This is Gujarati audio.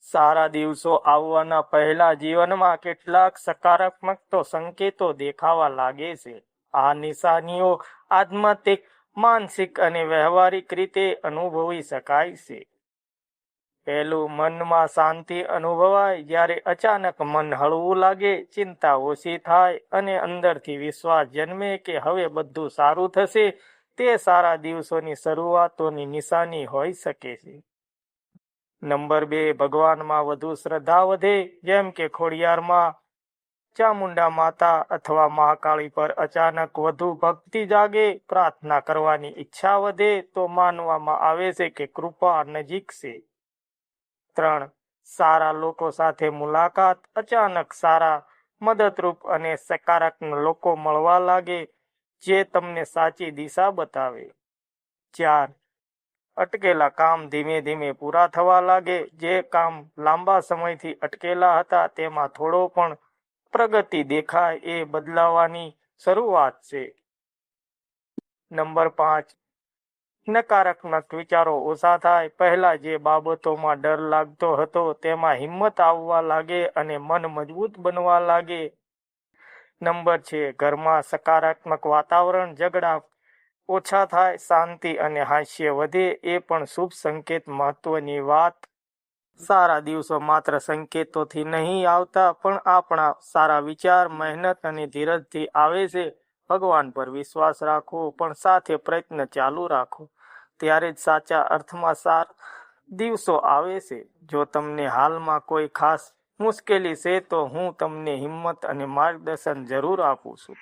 સારા દિવસો આવવાના પહેલા જીવનમાં કેટલાક સકારાત્મક તો સંકેતો દેખાવા લાગે છે. આ નિશાનીઓ આધ્યાત્મિક, માનસિક અને વ્યવહારિક રીતે અનુભવી શકાય છે. પહેલું, મનમાં શાંતિ અનુભવાય. જ્યારે અચાનક મન હળવું લાગે, ચિંતા ઓછી થાય અને અંદરથી વિશ્વાસ જન્મે કે હવે બધું સારું થશે, તે સારા દિવસોની શરૂઆતોની નિશાની હોઈ શકે છે. નંબર 2, ભગવાનમાં વધુ શ્રદ્ધા વધે. જેમ કે ખોડિયારમાં, ચામુંડા માતા અથવા મહાકાળી પર અચાનક વધુ ભક્તિ જાગે, પ્રાર્થના કરવાની ઈચ્છા વધે તો માનવામાં આવે છે કે કૃપા નજીક છે. 3, સારા લોકો સાથે મુલાકાત. અચાનક સારા, મદદરૂપ અને સકારાત્મક લોકો મળવા લાગે જે તમને સાચી દિશા બતાવે. 4, અટકેલા કામ ધીમે ધીમે પૂરા થવા લાગે. જે કામ લાંબા સમયથી અટકેલા હતા તેમાં થોડો પણ પ્રગતિ દેખાય એ બદલાવાની શરૂઆત છે. નંબર 5, નકારાત્મક વિચારો ઓછા થાય. પહેલા જે બાબતોમાં ડર લાગતો હતો તેમાં હિંમત આવવા લાગે અને મન મજબૂત બનવા લાગે. નંબર 6, ઘરમાં સકારાત્મક વાતાવરણ. ઝઘડા ઓછા થાય, શાંતિ અને હાસ્ય વધે એ પણ શુભ સંકેત. મહત્વની વાત, સારા દિવસો માત્ર સંકેતોથી નહીં આવતા પણ આપણા સારા વિચાર, મહેનત અને ધીરજથી આવે છે. ભગવાન પર વિશ્વાસ રાખો પણ સાથે પ્રયત્ન ચાલુ રાખો, ત્યારે જ સાચા અર્થમાં સારા દિવસો આવે છે. જો તમને હાલમાં કોઈ ખાસ મુશ્કેલી છે તો હું તમને હિંમત અને માર્ગદર્શન જરૂર આપું છું.